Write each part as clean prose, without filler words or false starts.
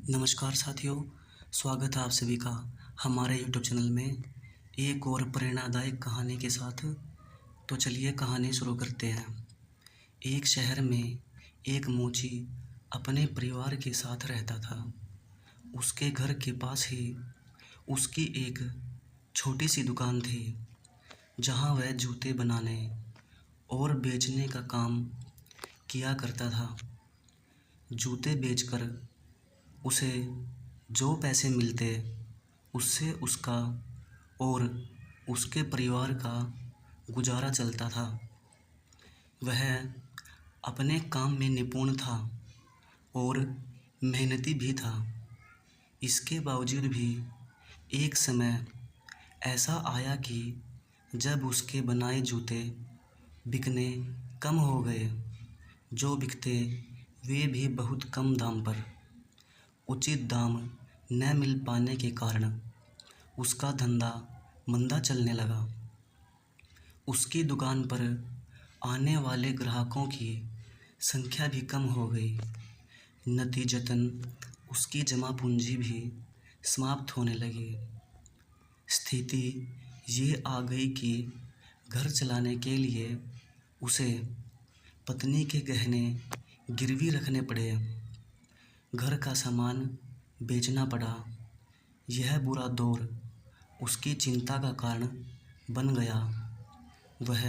नमस्कार साथियों, स्वागत है आप सभी का हमारे यूट्यूब चैनल में एक और प्रेरणादायक कहानी के साथ। तो चलिए कहानी शुरू करते हैं। एक शहर में एक मोची अपने परिवार के साथ रहता था। उसके घर के पास ही उसकी एक छोटी सी दुकान थी, जहां वह जूते बनाने और बेचने का काम किया करता था। जूते बेचकर उसे जो पैसे मिलते, उससे उसका और उसके परिवार का गुजारा चलता था। वह अपने काम में निपुण था और मेहनती भी था। इसके बावजूद भी एक समय ऐसा आया कि जब उसके बनाए जूते बिकने कम हो गए। जो बिकते वे भी बहुत कम दाम पर। उचित दाम न मिल पाने के कारण उसका धंधा मंदा चलने लगा। उसकी दुकान पर आने वाले ग्राहकों की संख्या भी कम हो गई। नतीजतन उसकी जमा पूंजी भी समाप्त होने लगी। स्थिति ये आ गई कि घर चलाने के लिए उसे पत्नी के गहने गिरवी रखने पड़े। घर का सामान बेचना पड़ा। यह बुरा दौर उसकी चिंता का कारण बन गया। वह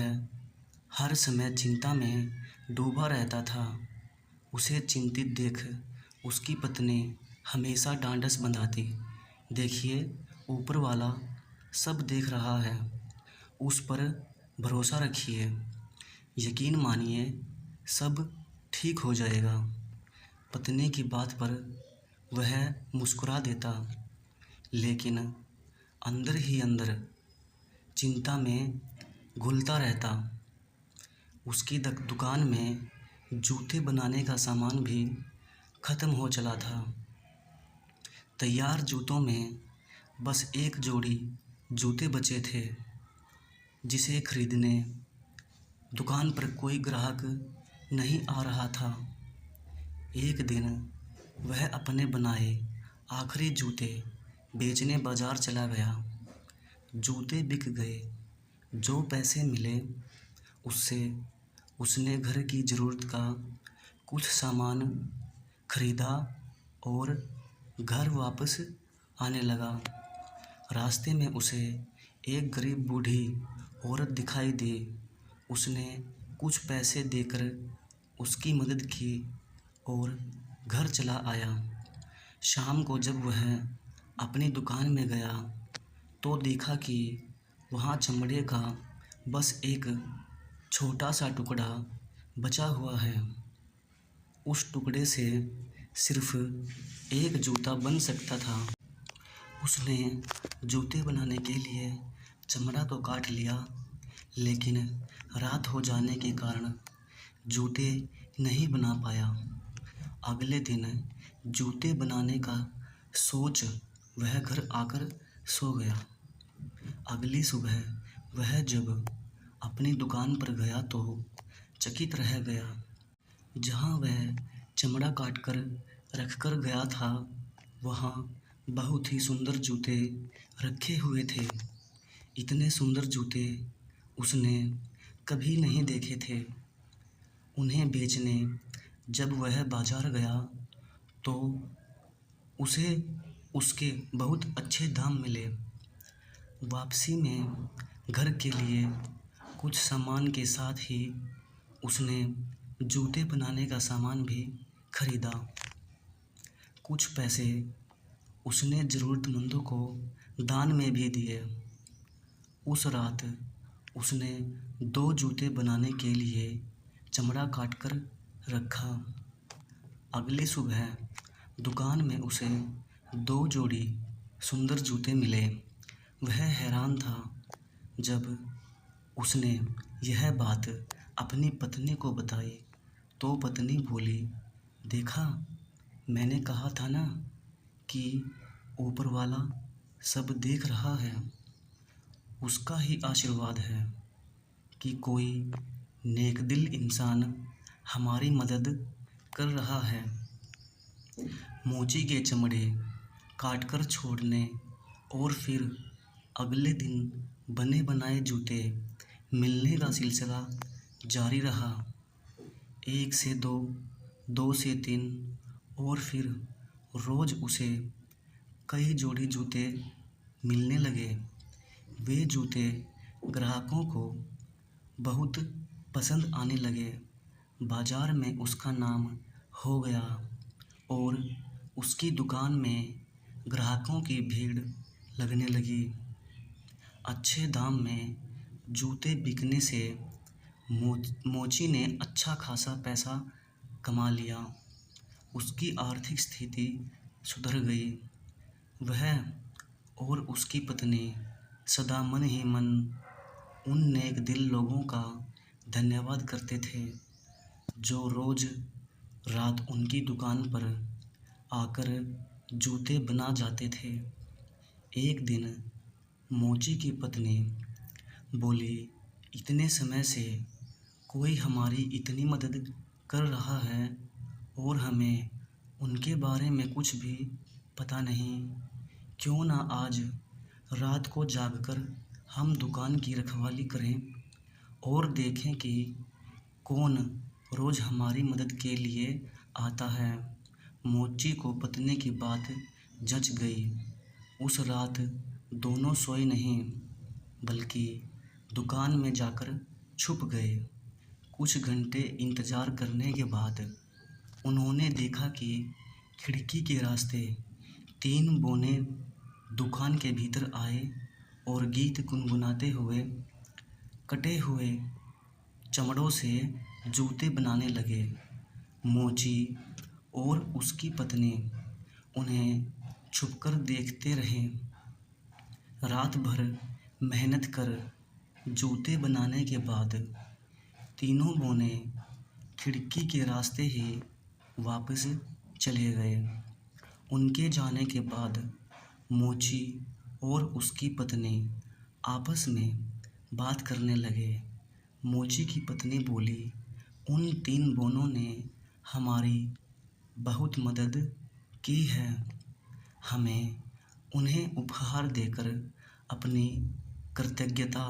हर समय चिंता में डूबा रहता था। उसे चिंतित देख उसकी पत्नी हमेशा ढांढस बंधाती, देखिए ऊपर वाला सब देख रहा है, उस पर भरोसा रखिए, यकीन मानिए सब ठीक हो जाएगा। पत्नी की बात पर वह मुस्कुरा देता, लेकिन अंदर ही अंदर चिंता में घुलता रहता। उसकी दुकान में जूते बनाने का सामान भी ख़त्म हो चला था। तैयार जूतों में बस एक जोड़ी जूते बचे थे, जिसे खरीदने दुकान पर कोई ग्राहक नहीं आ रहा था। एक दिन वह अपने बनाए आखिरी जूते बेचने बाजार चला गया। जूते बिक गए। जो पैसे मिले उससे उसने घर की ज़रूरत का कुछ सामान खरीदा और घर वापस आने लगा। रास्ते में उसे एक गरीब बूढ़ी औरत दिखाई दी। उसने कुछ पैसे देकर उसकी मदद की और घर चला आया। शाम को जब वह अपनी दुकान में गया तो देखा कि वहाँ चमड़े का बस एक छोटा सा टुकड़ा बचा हुआ है। उस टुकड़े से सिर्फ एक जूता बन सकता था। उसने जूते बनाने के लिए चमड़ा तो काट लिया, लेकिन रात हो जाने के कारण जूते नहीं बना पाया। अगले दिन जूते बनाने का सोच वह घर आकर सो गया। अगली सुबह वह जब अपनी दुकान पर गया तो चकित रह गया। जहाँ वह चमड़ा काटकर रख कर गया था, वहाँ बहुत ही सुंदर जूते रखे हुए थे। इतने सुंदर जूते उसने कभी नहीं देखे थे। उन्हें बेचने जब वह बाजार गया तो उसे उसके बहुत अच्छे दाम मिले। वापसी में घर के लिए कुछ सामान के साथ ही उसने जूते बनाने का सामान भी खरीदा। कुछ पैसे उसने ज़रूरतमंदों को दान में भी दिए। उस रात उसने 2 जूते बनाने के लिए चमड़ा काट कर रखा। अगली सुबह दुकान में उसे 2 जोड़ी सुंदर जूते मिले। वह हैरान था। जब उसने यह बात अपनी पत्नी को बताई तो पत्नी बोली, देखा, मैंने कहा था ना कि ऊपर वाला सब देख रहा है। उसका ही आशीर्वाद है कि कोई नेकदिल इंसान हमारी मदद कर रहा है। मोची के चमड़े काटकर छोड़ने और फिर अगले दिन बने बनाए जूते मिलने का सिलसिला जारी रहा। 1 से 2, 2 से 3 और फिर रोज़ उसे कई जोड़ी जूते मिलने लगे। वे जूते ग्राहकों को बहुत पसंद आने लगे। बाजार में उसका नाम हो गया और उसकी दुकान में ग्राहकों की भीड़ लगने लगी। अच्छे दाम में जूते बिकने से मोची ने अच्छा खासा पैसा कमा लिया। उसकी आर्थिक स्थिति सुधर गई। वह और उसकी पत्नी सदा मन ही मन उन नेक दिल लोगों का धन्यवाद करते थे जो रोज़ रात उनकी दुकान पर आकर जूते बना जाते थे। एक दिन मोची की पत्नी बोली, इतने समय से कोई हमारी इतनी मदद कर रहा है और हमें उनके बारे में कुछ भी पता नहीं। क्यों ना आज रात को जागकर हम दुकान की रखवाली करें और देखें कि कौन रोज़ हमारी मदद के लिए आता है। मोची को पत्नी की बात जच गई। उस रात दोनों सोए नहीं बल्कि दुकान में जाकर छुप गए। कुछ घंटे इंतज़ार करने के बाद उन्होंने देखा कि खिड़की के रास्ते 3 बौने दुकान के भीतर आए और गीत गुनगुनाते हुए कटे हुए चमड़ों से जूते बनाने लगे। मोची और उसकी पत्नी उन्हें छुपकर देखते रहे। रात भर मेहनत कर जूते बनाने के बाद तीनों बौने खिड़की के रास्ते ही वापस चले गए। उनके जाने के बाद मोची और उसकी पत्नी आपस में बात करने लगे। मोची की पत्नी बोली, उन 3 बौनों ने हमारी बहुत मदद की है। हमें उन्हें उपहार देकर अपनी कृतज्ञता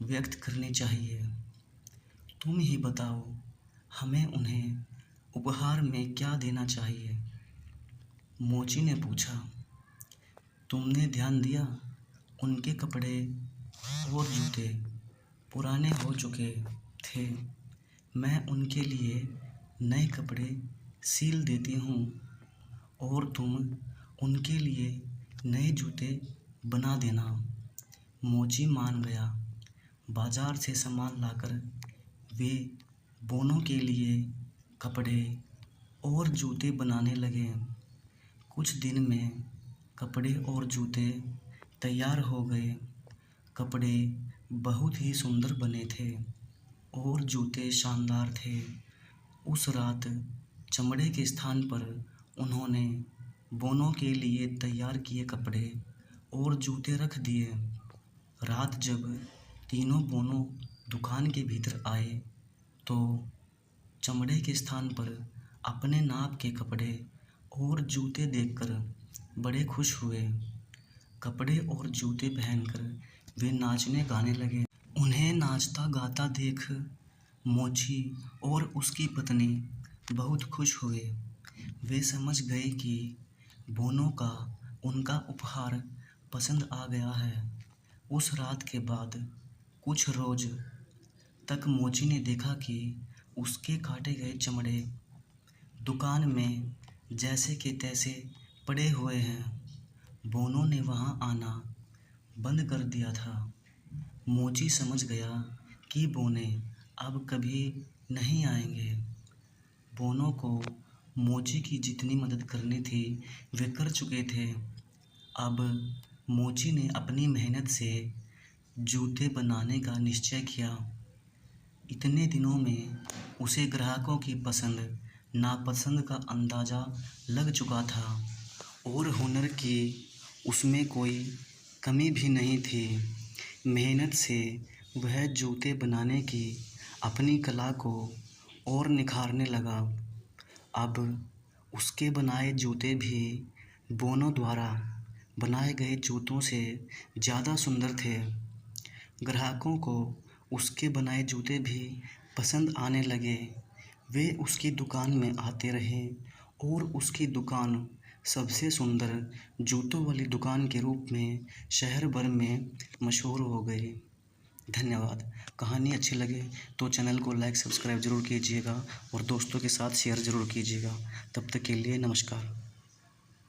व्यक्त करनी चाहिए। तुम ही बताओ, हमें उन्हें उपहार में क्या देना चाहिए? मोची ने पूछा। तुमने ध्यान दिया, उनके कपड़े और जूते पुराने हो चुके थे। मैं उनके लिए नए कपड़े सील देती हूँ और तुम उनके लिए नए जूते बना देना। मोची मान गया। बाजार से सामान लाकर वे बौनों के लिए कपड़े और जूते बनाने लगे। कुछ दिन में कपड़े और जूते तैयार हो गए। कपड़े बहुत ही सुंदर बने थे और जूते शानदार थे। उस रात चमड़े के स्थान पर उन्होंने बौनों के लिए तैयार किए कपड़े और जूते रख दिए। रात जब तीनों बौनों दुकान के भीतर आए तो चमड़े के स्थान पर अपने नाप के कपड़े और जूते देखकर बड़े खुश हुए। कपड़े और जूते पहनकर वे नाचने गाने लगे। उन्हें नाचता गाता देख मोची और उसकी पत्नी बहुत खुश हुए। वे समझ गए कि बौनों का उनका उपहार पसंद आ गया है। उस रात के बाद कुछ रोज तक मोची ने देखा कि उसके काटे गए चमड़े दुकान में जैसे के तैसे पड़े हुए हैं। बौनों ने वहां आना बंद कर दिया था। मोची समझ गया कि बौने अब कभी नहीं आएंगे। बौनों को मोची की जितनी मदद करनी थी वे कर चुके थे। अब मोची ने अपनी मेहनत से जूते बनाने का निश्चय किया। इतने दिनों में उसे ग्राहकों की पसंद नापसंद का अंदाज़ा लग चुका था और हुनर की उसमें कोई कमी भी नहीं थी। मेहनत से वह जूते बनाने की अपनी कला को और निखारने लगा। अब उसके बनाए जूते भी बोनो द्वारा बनाए गए जूतों से ज़्यादा सुंदर थे। ग्राहकों को उसके बनाए जूते भी पसंद आने लगे। वे उसकी दुकान में आते रहे और उसकी दुकान सबसे सुंदर जूतों वाली दुकान के रूप में शहर भर में मशहूर हो गई। धन्यवाद। कहानी अच्छी लगे तो चैनल को लाइक सब्सक्राइब ज़रूर कीजिएगा और दोस्तों के साथ शेयर ज़रूर कीजिएगा। तब तक के लिए नमस्कार।